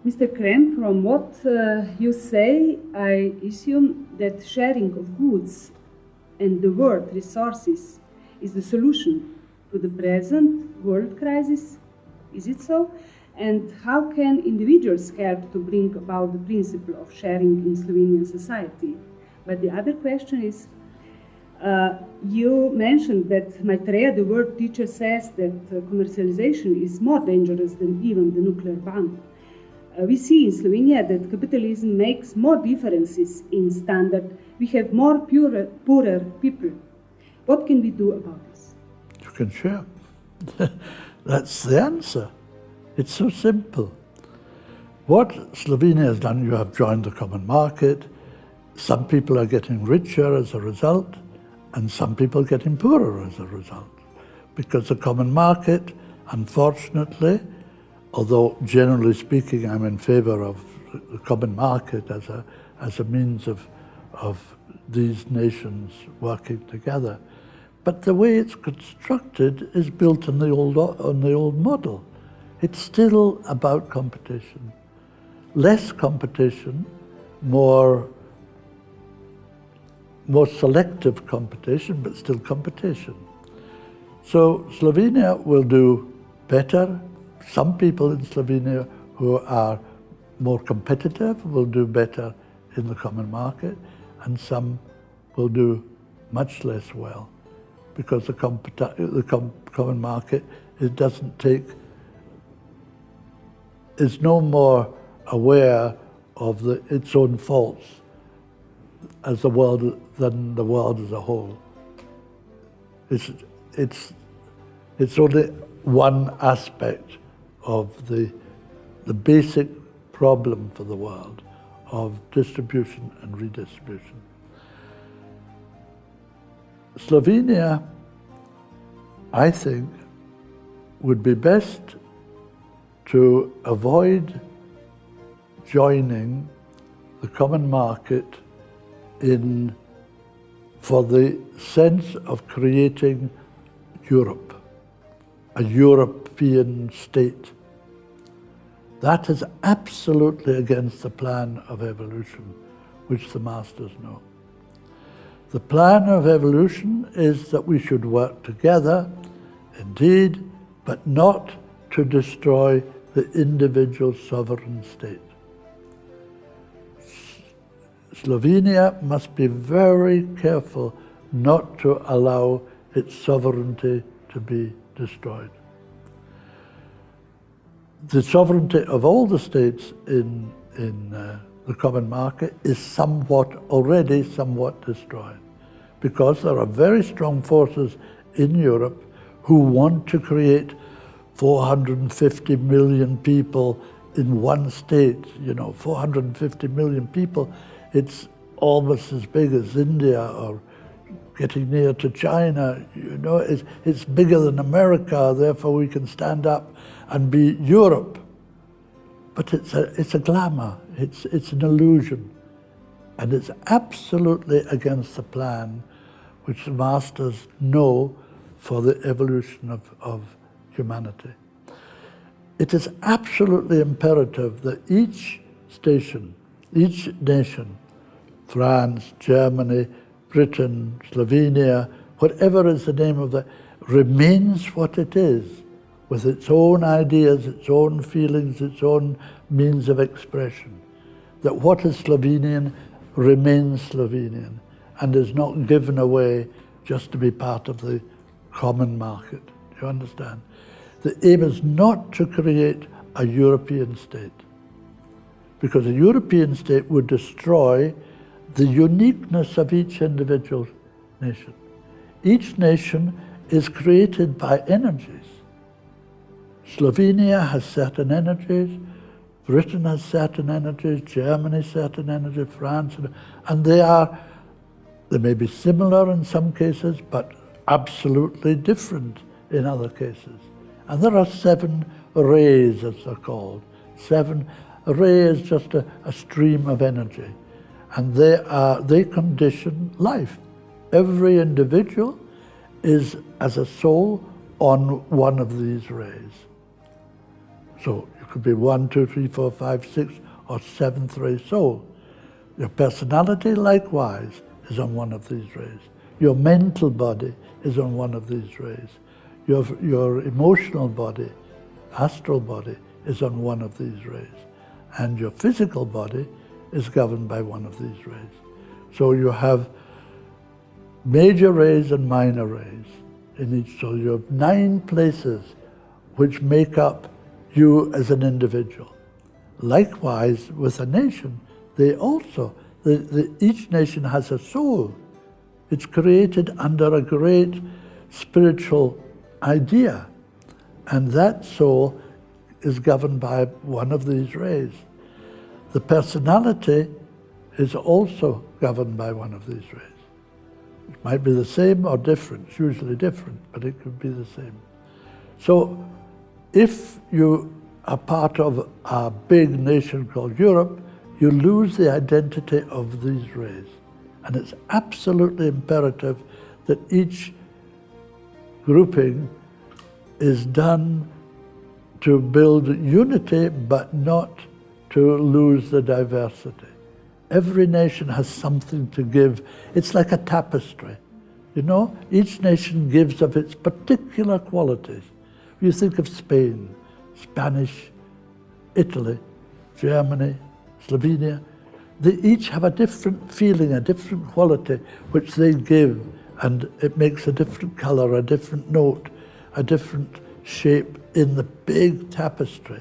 Mr. Creme, from what you say, I assume that sharing of goods and the world resources is the solution to the present world crisis. Is it so? And how can individuals help to bring about the principle of sharing in Slovenian society? But the other question is, you mentioned that Maitreya, the world teacher, says that commercialization is more dangerous than even the nuclear bomb. We see in Slovenia that capitalism makes more differences in standard. We have more poorer people. What can we do about this? You can share. That's the answer. It's so simple. What Slovenia has done, you have joined the common market. Some people are getting richer as a result, and some people getting poorer as a result. Because the common market, unfortunately, although generally speaking I'm in favor of the common market as a means of these nations working together, but the way it's constructed is built on the old model. It's still about competition. Less competition, more selective competition, but still competition. So Slovenia will do better. Some people in Slovenia who are more competitive will do better in the common market, and some will do much less well, because the common market is no more aware of its own faults as the world than the world as a whole. It's only one aspect of the basic problem for the world of distribution and redistribution. Slovenia, I think, would be best to avoid joining the common market for the sense of creating Europe, a European state. That is absolutely against the plan of evolution, which the masters know. The plan of evolution is that we should work together, indeed, but not to destroy the individual sovereign state. Slovenia must be very careful not to allow its sovereignty to be destroyed. The sovereignty of all the states in the common market is already somewhat destroyed, because there are very strong forces in Europe who want to create 450 million people in one state. 450 million people, it's almost as big as India or getting near to China. It's bigger than America, therefore we can stand up and be Europe. But it's a glamour, it's an illusion. And it's absolutely against the plan which the masters know for the evolution of humanity. It is absolutely imperative that each nation, France, Germany, Britain, Slovenia, whatever is the name of remains what it is, with its own ideas, its own feelings, its own means of expression. That what is Slovenian remains Slovenian and is not given away just to be part of the common market. Do you understand? The aim is not to create a European state, because a European state would destroy the uniqueness of each individual nation. Each nation is created by energies. Slovenia has certain energies, Britain has certain energies, Germany certain energies, France, and they may be similar in some cases, but absolutely different in other cases. And there are 7 rays, as they're called. A ray is just a stream of energy, and they condition life. Every individual is as a soul on one of these rays. So you could be 1, 2, 3, 4, 5, 6, or 7th ray soul. Your personality, likewise, is on one of these rays. Your mental body is on one of these rays. Your emotional body, astral body, is on one of these rays. And your physical body is governed by one of these rays. So you have major rays and minor rays in each. So you have 9 places which make up you as an individual. Likewise, with a nation, they also, each nation has a soul. It's created under a great spiritual idea, and that soul is governed by one of these rays. The personality is also governed by one of these rays. It might be the same or different, it's usually different, but it could be the same. So if you are part of a big nation called Europe, you lose the identity of these rays. And it's absolutely imperative that each grouping is done to build unity, but not to lose the diversity. Every nation has something to give. It's like a tapestry. You know, each nation gives of its particular qualities. You think of Spain, Spanish, Italy, Germany, Slovenia. They each have a different feeling, a different quality, which they give, and it makes a different color, a different note, a different shape in the big tapestry,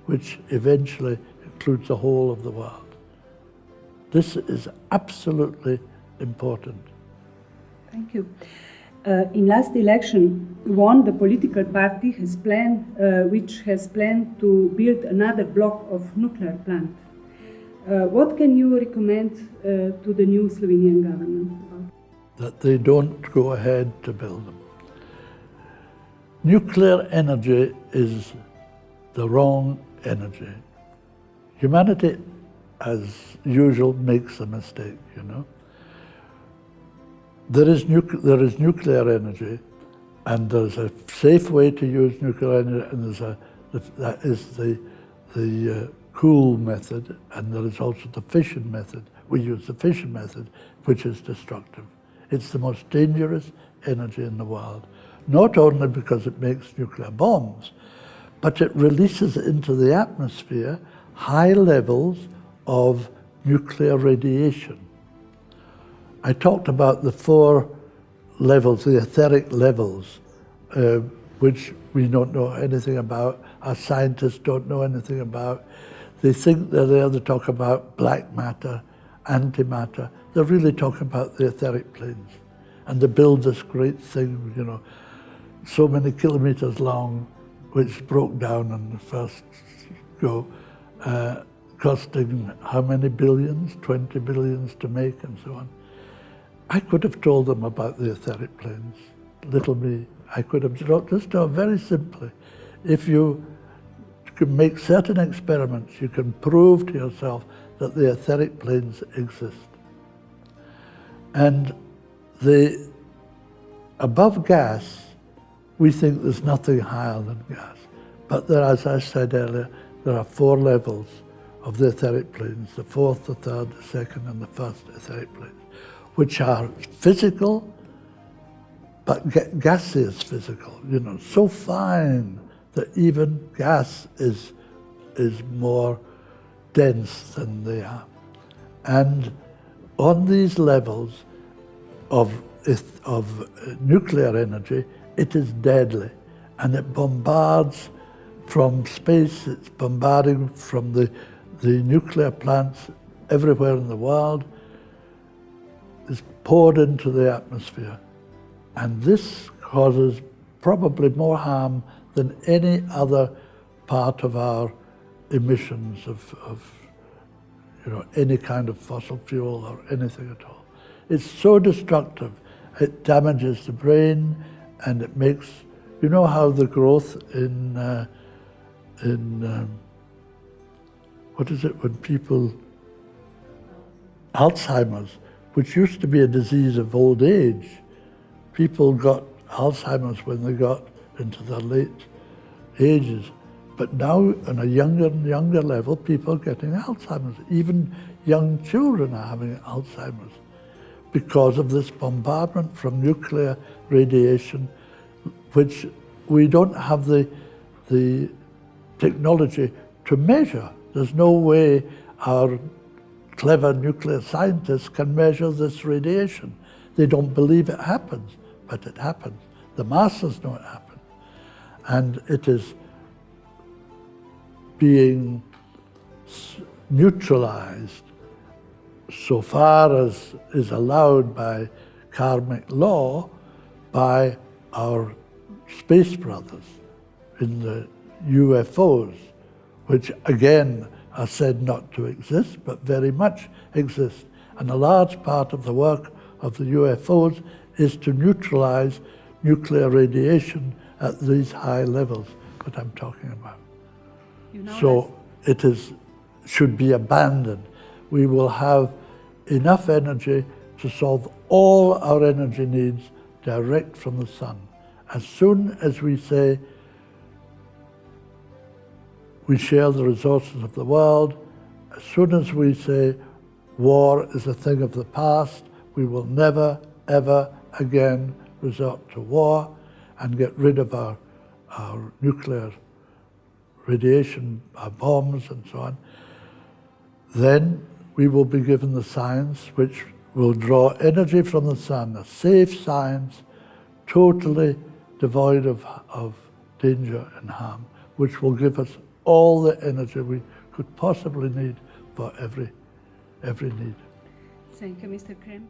which eventually includes the whole of the world. This is absolutely important. Thank you. In last election, one the political party has planned, which has planned to build another block of nuclear plant. What can you recommend to the new Slovenian government about? That they don't go ahead to build them. Nuclear energy is the wrong energy. Humanity, as usual, makes a mistake, you know. There is nuclear energy, and there's a safe way to use nuclear energy, and that is the cool method, and there is also the fission method. We use the fission method, which is destructive. It's the most dangerous energy in the world, not only because it makes nuclear bombs, but it releases into the atmosphere high levels of nuclear radiation. I talked about the 4 levels, the etheric levels, which we don't know anything about, our scientists don't know anything about. They think they're there to talk about black matter, antimatter. They're really talking about the etheric planes. And they build this great thing, you know, so many kilometers long, which broke down on the first go, costing how many billions? 20 billions to make and so on. I could have told them about the etheric planes, little me. I could have just done very simply. If you can make certain experiments, you can prove to yourself that the etheric planes exist. And above gas, we think there's nothing higher than gas. But there, as I said earlier, there are 4 levels of the etheric planes, the 4th, the 3rd, the 2nd, and the 1st etheric planes, which are physical, but gaseous physical, you know, so fine that even gas is more dense than they are. And on these levels of nuclear energy, it is deadly, and it bombards from space. It's bombarding from the nuclear plants everywhere in the world. Is poured into the atmosphere, and this causes probably more harm than any other part of our emissions of you know, any kind of fossil fuel or anything at all. It's so destructive. It damages the brain, and it makes, you know how the growth in what is it when people, Alzheimer's, which used to be a disease of old age. People got Alzheimer's when they got into their late ages. But now, on a younger and younger level, people are getting Alzheimer's. Even young children are having Alzheimer's because of this bombardment from nuclear radiation, which we don't have the technology to measure. There's no way our clever nuclear scientists can measure this radiation. They don't believe it happens, but it happens. The masters know it happens. And it is being neutralized so far as is allowed by karmic law by our space brothers in the UFOs, which again are said not to exist, but very much exist. And a large part of the work of the UFOs is to neutralize nuclear radiation at these high levels that I'm talking about. So it should be abandoned. We will have enough energy to solve all our energy needs direct from the sun. As soon as we say we share the resources of the world, as soon as we say war is a thing of the past, we will never, ever again resort to war and get rid of our nuclear radiation, our bombs and so on. Then we will be given the science which will draw energy from the sun, a safe science, totally devoid of danger and harm, which will give us all the energy we could possibly need for every need. Thank you, Mr. Creme.